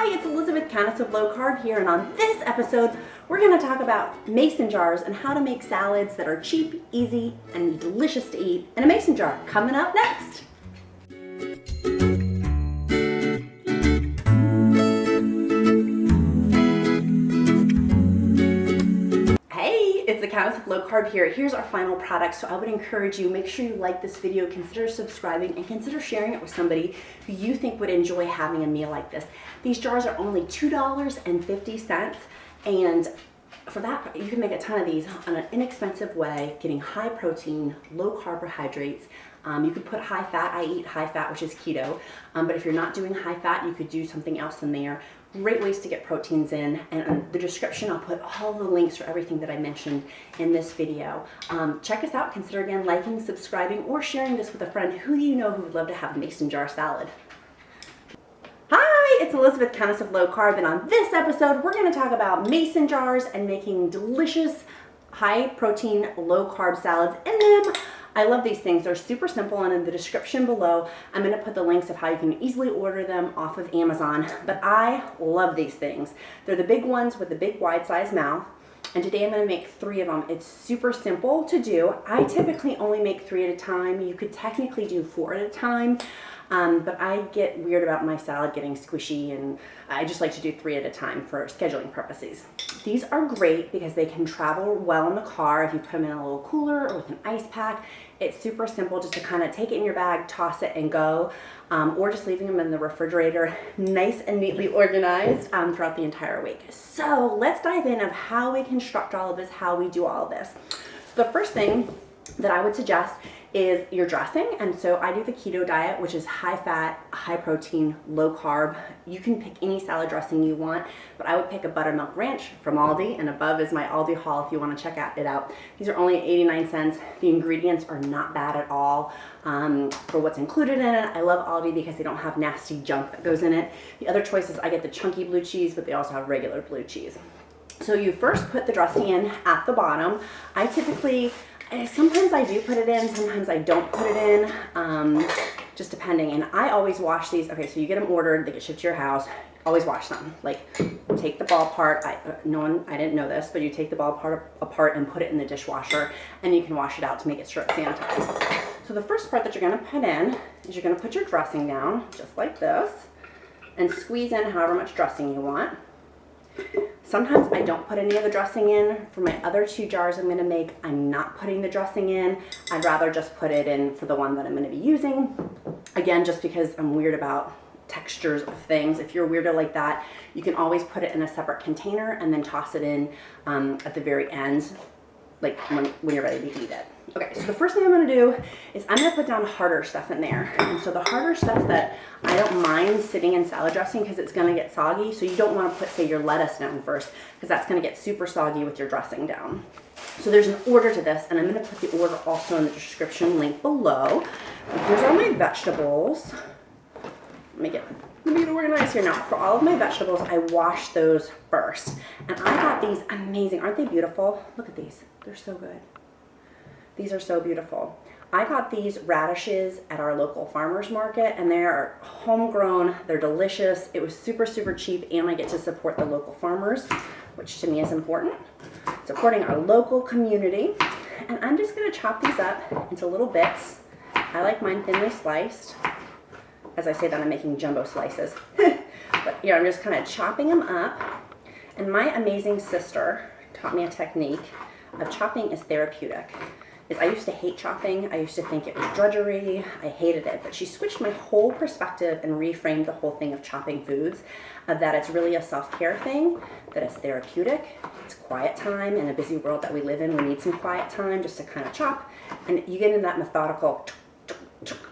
Hi, it's Elizabeth, Countess of Low Carb here, and on this episode, we're going to talk about mason jars and how to make salads that are cheap, easy, and delicious to eat in a mason jar. Coming up next. It's the Countess of Low Carb here. Here's our final product. So I would encourage you, make sure you like this video, consider subscribing, and consider sharing it with somebody who you think would enjoy having a meal like this. These jars are only $2.50, and for that, you can make a ton of these on an inexpensive way, getting high protein, low carbohydrates. You could put high fat. I eat high fat, which is keto. But if you're not doing high fat, you could do something else in there. Great ways to get proteins in. And in the description, I'll put all the links for everything that I mentioned in this video. Check us out. Consider again liking, subscribing, or sharing this with a friend who you know who would love to have a mason jar salad. Hi, it's Elizabeth, Countess of Low Carb, and on this episode, we're going to talk about mason jars and making delicious, high protein, low carb salads in them. I love these things. They're super simple, and in the description below, I'm going to put the links of how you can easily order them off of Amazon. But I love these things. They're the big ones with the big wide size mouth. And today I'm going to make 3 of them. It's super simple to do. I typically only make 3 at a time. You could technically do 4 at a time. But I get weird about my salad getting squishy, and I just like to do 3 at a time for scheduling purposes. These are great because they can travel well in the car if you put them in a little cooler or with an ice pack. It's super simple just to kind of take it in your bag, toss it, and go, or just leaving them in the refrigerator nice and neatly organized throughout the entire week. So let's dive in of how we construct all of this, how we do all of this. The first thing that I would suggest is your dressing. And so I do the keto diet, which is high fat, high protein, low carb. You can pick any salad dressing you want, but I would pick a buttermilk ranch from Aldi, and above is my Aldi haul if you want to check it out. These are only 89 cents. The ingredients are not bad at all for what's included in it. I love Aldi because they don't have nasty junk that goes in it. The other choices, I get the chunky blue cheese, but they also have regular blue cheese. So you first put the dressing in at the bottom. I typically, sometimes I do put it in, sometimes I don't put it in, just depending. And I always wash these. Okay, so you get them ordered, they get shipped to your house. Always wash them. Like, take the ball part. I didn't know this, but you take the ball part apart and put it in the dishwasher, and you can wash it out to make it strip sanitized. So the first part that you're going to put in is you're going to put your dressing down, just like this, and squeeze in however much dressing you want. Sometimes I don't put any of the dressing in. For my other 2 jars I'm going to make, I'm not putting the dressing in. I'd rather just put it in for the one that I'm going to be using. Again, just because I'm weird about textures of things. If you're weirder like that, you can always put it in a separate container and then toss it in at the very end, like when you're ready to eat it. Okay, so the first thing I'm going to do is I'm going to put down harder stuff in there. And so the harder stuff that I don't mind sitting in salad dressing because it's going to get soggy. So you don't want to put, say, your lettuce down first because that's going to get super soggy with your dressing down. So there's an order to this, and I'm going to put the order also in the description link below. But here's all my vegetables. Let me get organized here now. For all of my vegetables, I wash those first. And I got these amazing. Aren't they beautiful? Look at these. They're so good. These are so beautiful. I got these radishes at our local farmer's market, and they are homegrown. They're delicious. It was super, super cheap, and I get to support the local farmers, which to me is important. Supporting our local community. And I'm just going to chop these up into little bits. I like mine thinly sliced. As I say that, I'm making jumbo slices. But yeah, I'm just kind of chopping them up. And my amazing sister taught me a technique of chopping is therapeutic. I used to hate chopping. I used to think it was drudgery. I hated it. But she switched my whole perspective and reframed the whole thing of chopping foods, of that it's really a self-care thing, that it's therapeutic. It's quiet time. In a busy world that we live in, we need some quiet time just to kind of chop. And you get into that methodical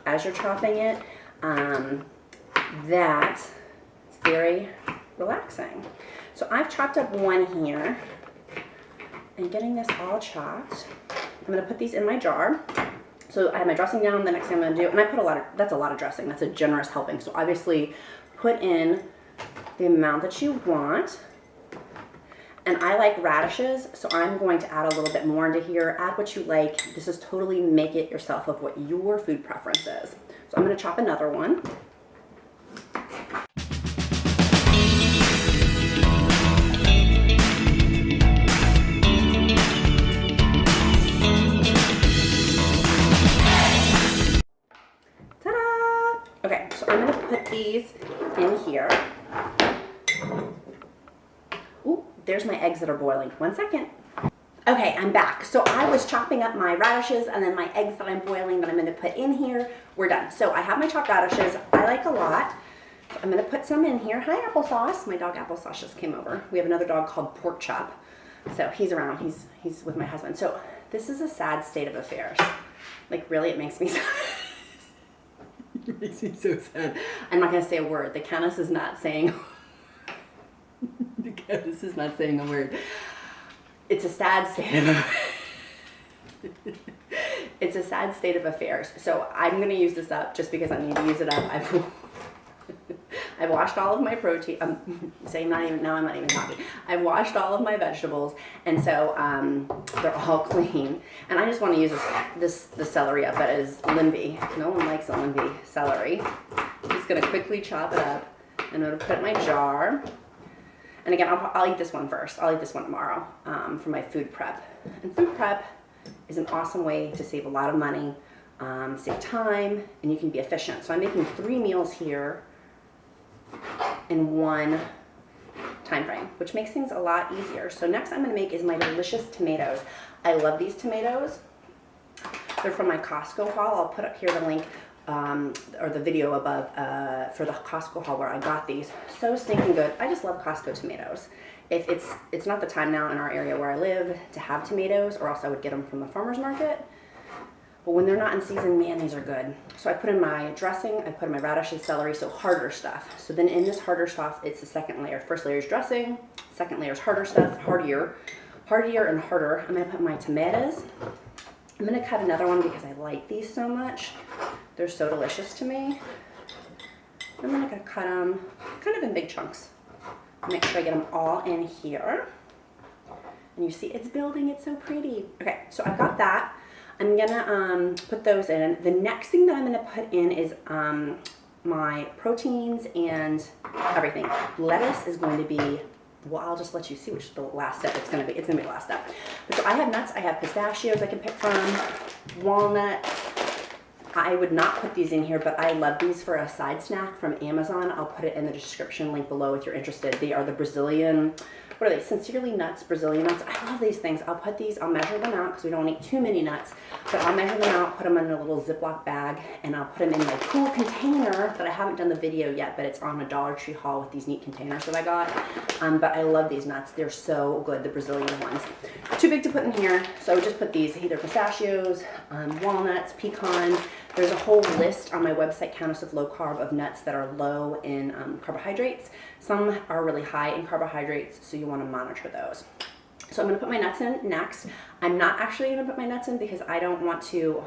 as you're chopping it. That's very relaxing. So I've chopped up one here, and getting this all chopped, I'm going to put these in my jar. So I have my dressing down. The next thing I'm going to do, and I put that's a lot of dressing. That's a generous helping. So obviously put in the amount that you want. And I like radishes, so I'm going to add a little bit more into here. Add what you like. This is totally make it yourself of what your food preference is. So I'm going to chop another one. there's my eggs that are boiling. 1 second. Okay, I'm back. So I was chopping up my radishes and then my eggs that I'm boiling that I'm gonna put in here. We're done. So I have my chopped radishes. I like a lot. So I'm gonna put some in here. Hi, Applesauce. My dog Applesauce just came over. We have another dog called Pork Chop. So he's around. He's with my husband. So this is a sad state of affairs. Like, really, it makes me sad. It makes me so sad. I'm not gonna say a word. The Countess is not saying. The Countess is not saying a word. It's a sad state of it's a sad state of affairs. So I'm gonna use this up just because I need to use it up. I've washed all of my protein. I'm saying I'm not even talking. I've washed all of my vegetables, and so they're all clean. And I just want to use the celery up. That is limby. No one likes a limby celery. I'm just gonna quickly chop it up. I'm gonna put it in my jar. And again, I'll eat this one first. I'll eat this one tomorrow for my food prep. And food prep is an awesome way to save a lot of money, save time, and you can be efficient. So I'm making 3 meals here in one time frame, which makes things a lot easier. So next I'm gonna make is my delicious tomatoes. I love these tomatoes. They're from my Costco haul. I'll put up here the link or the video above for the Costco haul where I got these. So stinking good. I just love Costco tomatoes. If it's not the time now in our area where I live to have tomatoes, or else I would get them from the farmer's market. But when they're not in season, man, these are good. So I put in my dressing, I put in my radishes, celery, so harder stuff. So then in this harder stuff, it's the second layer. First layer is dressing, second layer is harder stuff, hardier and harder. I'm gonna put my tomatoes. I'm gonna cut another one because I like these so much. They're so delicious to me. I'm gonna cut them kind of in big chunks. Make sure I get them all in here. And you see it's building, it's so pretty. Okay, so I've got that. I'm gonna put those in. The next thing that I'm gonna put in is my proteins and everything. Lettuce is going to be, well, I'll just let you see which the last step it's gonna be. It's gonna be the last step. But so I have nuts, I have pistachios I can pick from, walnuts. I would not put these in here, but I love these for a side snack from Amazon. I'll put it in the description link below if you're interested. They are the Brazilian, what are they? Sincerely Nuts, Brazilian nuts. I love these things. I'll put these, I'll measure them out because we don't eat too many nuts, but I'll measure them out, put them in a little Ziploc bag, and I'll put them in my cool container that I haven't done the video yet, but it's on a Dollar Tree haul with these neat containers that I got. But I love these nuts. They're so good, the Brazilian ones. Too big to put in here, so I would just put these, either pistachios, walnuts, pecans. There's a whole list on my website, Countess of Low Carb, of nuts that are low in carbohydrates. Some are really high in carbohydrates, so you want to monitor those. So I'm going to put my nuts in next. I'm not actually going to put my nuts in because I don't want to,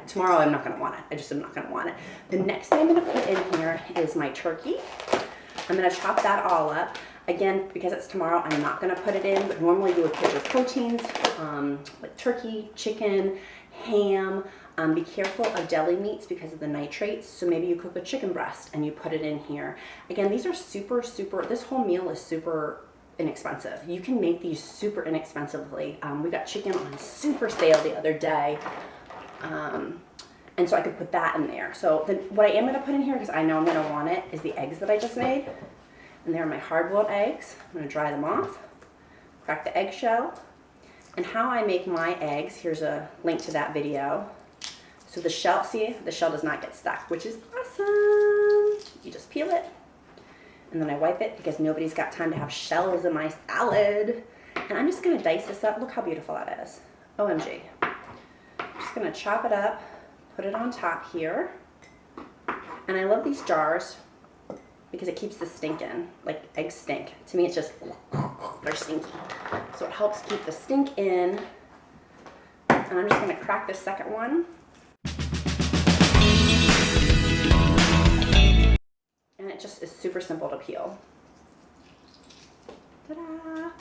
tomorrow I'm not going to want it. I just am not going to want it. The next thing I'm going to put in here is my turkey. I'm going to chop that all up. Again, because it's tomorrow, I'm not going to put it in, but normally you would put your proteins, like turkey, chicken, ham. Be careful of deli meats because of the nitrates. So maybe you cook a chicken breast and you put it in here. Again, these are super, this whole meal is super inexpensive. You can make these super inexpensively. We got chicken on super sale the other day. And so I could put that in there. So then what I am going to put in here, because I know I'm going to want it, is the eggs that I just made. And they're my hard-boiled eggs. I'm going to dry them off, crack the eggshell. And how I make my eggs, here's a link to that video. So the shell, see, the shell does not get stuck, which is awesome. You just peel it, and then I wipe it because nobody's got time to have shells in my salad. And I'm just gonna dice this up. Look how beautiful that is. OMG. Just gonna chop it up, put it on top here. And I love these jars because it keeps the stink in, like eggs stink. To me, it's just, they're stinky. So it helps keep the stink in. And I'm just gonna crack the second one. And it just is super simple to peel. Ta-da!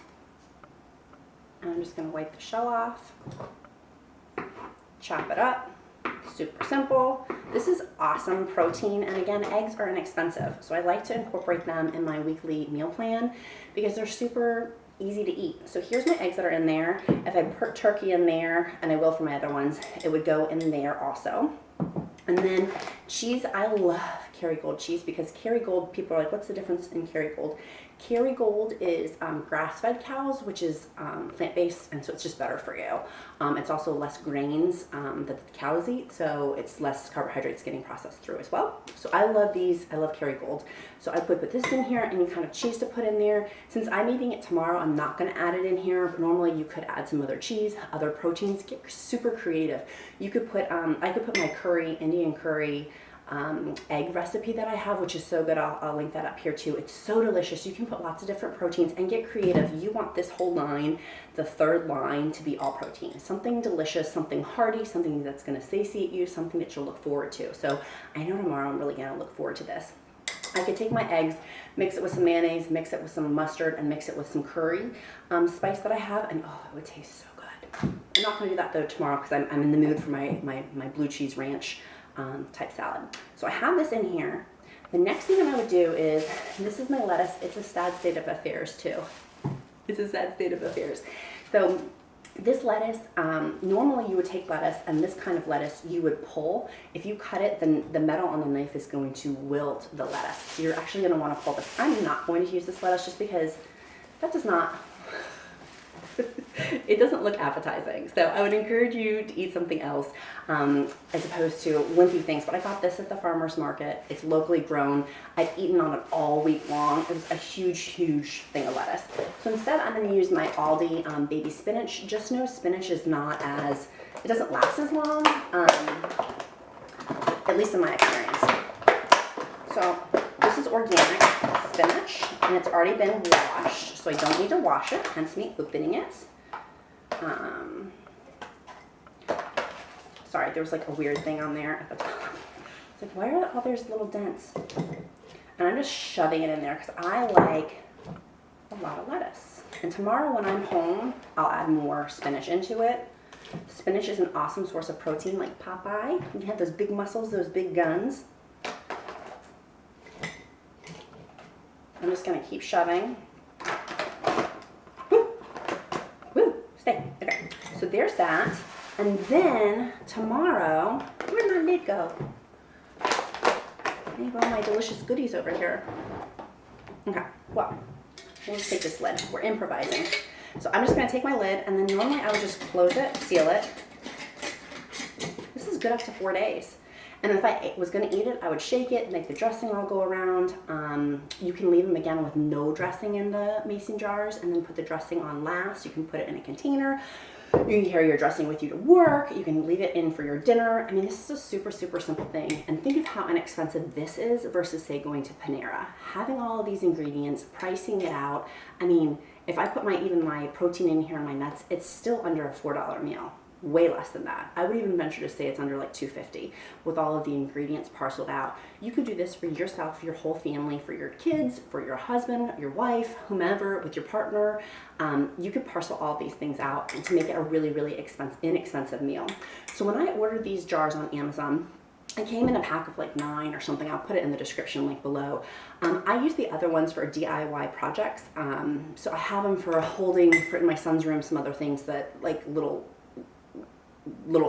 And I'm just gonna wipe the shell off, chop it up, super simple. This is awesome protein, and again, eggs are inexpensive, so I like to incorporate them in my weekly meal plan because they're super easy to eat. So here's my eggs that are in there. If I put turkey in there, and I will for my other ones, it would go in there also. And then cheese, I love Kerrygold cheese because Kerrygold, people are like, what's the difference in Kerrygold? Kerrygold is grass-fed cows, which is plant-based, and so it's just better for you. It's also less grains that the cows eat, so it's less carbohydrates getting processed through as well. So I love these. I love Kerrygold. So I would put this in here, any kind of cheese to put in there. Since I'm eating it tomorrow, I'm not going to add it in here. But normally you could add some other cheese, other proteins. Get super creative. You could put, I could put my curry, Indian curry, egg recipe that I have, which is so good. I'll link that up here too. It's so delicious. You can put lots of different proteins and get creative. You want this whole line, the third line, to be all protein. Something delicious, something hearty, something that's going to satiate you, something that you'll look forward to. So I know tomorrow I'm really going to look forward to this. I could take my eggs, mix it with some mayonnaise, mix it with some mustard, and mix it with some curry spice that I have, and oh, it would taste so good. I'm not going to do that though tomorrow because I'm in the mood for my blue cheese ranch type salad. So I have this in here. The next thing that I would do is, this is my lettuce. It's a sad state of affairs too. It's a sad state of affairs. So this lettuce, normally you would take lettuce, and this kind of lettuce you would pull. If you cut it, then the metal on the knife is going to wilt the lettuce. So you're actually going to want to pull this. I'm not going to use this lettuce just because that does not, it doesn't look appetizing. So I would encourage you to eat something else as opposed to wimpy things. But I got this at the farmer's market. It's locally grown. I've eaten on it all week long. It was a huge thing of lettuce. So instead I'm going to use my Aldi baby spinach. Just know spinach is not as, it doesn't last as long, at least in my experience. So this is organic spinach, and it's already been washed, so I don't need to wash it, hence me opening it. Sorry, there was like a weird thing on there at the top. It's like, why are all those little dents? And I'm just shoving it in there because I like a lot of lettuce. And tomorrow when I'm home, I'll add more spinach into it. Spinach is an awesome source of protein, like Popeye. You have those big muscles, those big guns. I'm just going to keep shoving. Woo! Woo! Stay. Okay. So there's that. And then tomorrow, where did my lid go? I have all my delicious goodies over here. Okay. Well, we'll just take this lid. We're improvising. So I'm just going to take my lid, and then normally I would just close it, seal it. This is good up to 4 days. And if I was going to eat it, I would shake it, make the dressing all go around. You can leave them again with no dressing in the mason jars and then put the dressing on last. You can put it in a container. You can carry your dressing with you to work. You can leave it in for your dinner. I mean, this is a super simple thing. And think of how inexpensive this is versus, say, going to Panera. Having all of these ingredients, pricing it out. I mean, if I put even my protein in here and my nuts, it's still under a $4 meal. Way less than that. I would even venture to say it's under like $2.50 with all of the ingredients parceled out. You could do this for yourself, your whole family, for your kids, for your husband, your wife, whomever, with your partner. You could parcel all these things out to make it a really inexpensive meal. So when I ordered these jars on Amazon, it came in a pack of like 9 or something. I'll put it in the description link below. I use the other ones for DIY projects. So I have them for holding for in my son's room, some other things that like little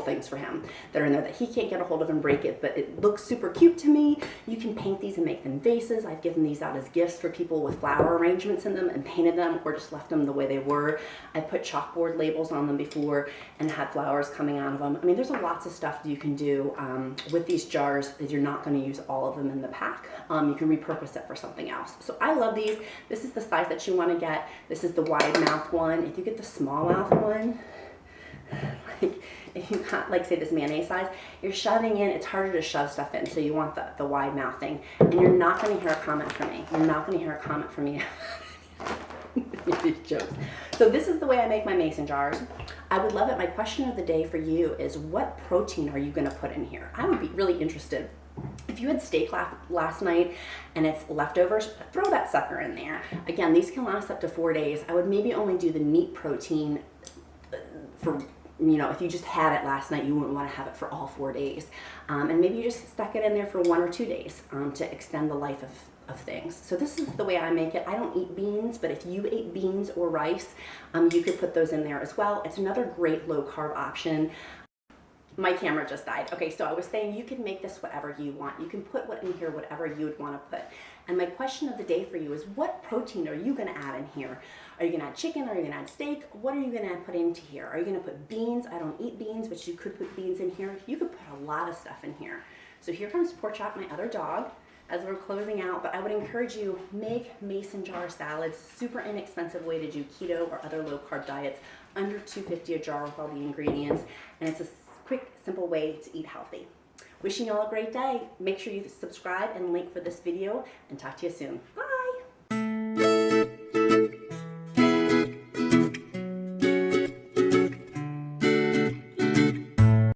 things for him that are in there that he can't get a hold of and break it, but it looks super cute to me. You can paint these and make them vases. I've given these out as gifts for people with flower arrangements in them and painted them or just left them the way they were. I put chalkboard labels on them before and had flowers coming out of them. I mean, there's lots of stuff that you can do with these jars that you're not going to use all of them in the pack. You can repurpose it for something else. So I love these. This is the size that you want to get. This is the wide mouth one. If you get the small mouth one, like if you got like say this mayonnaise size, you're shoving in, it's harder to shove stuff in, so you want the wide mouth thing, and you're not going to hear a comment from me. You're not going to hear a comment from me. These jokes. So this is the way I make my mason jars. I would love it. My question of the day for you is, what protein are you going to put in here? I would be really interested. If you had steak last night and it's leftovers, throw that sucker in there. Again, these can last up to 4 days. I would maybe only do the meat protein for, you know, if you just had it last night, you wouldn't want to have it for all 4 days. And maybe you just stuck it in there for 1 or 2 days to extend the life of things. So this is the way I make it. I don't eat beans, but if you ate beans or rice, you could put those in there as well. It's another great low carb option. My camera just died. Okay, so I was saying you can make this whatever you want. You can put what in here, whatever you would want to put. And my question of the day for you is, what protein are you going to add in here? Are you going to add chicken? Are you going to add steak? What are you going to put into here? Are you going to put beans? I don't eat beans, but you could put beans in here. You could put a lot of stuff in here. So here comes Pork Chop, my other dog, as we're closing out. But I would encourage you, make mason jar salads. Super inexpensive way to do keto or other low carb diets. Under $2.50 a jar with all the ingredients. And it's a quick, simple way to eat healthy. Wishing you all a great day. Make sure you subscribe and link for this video, and talk to you soon.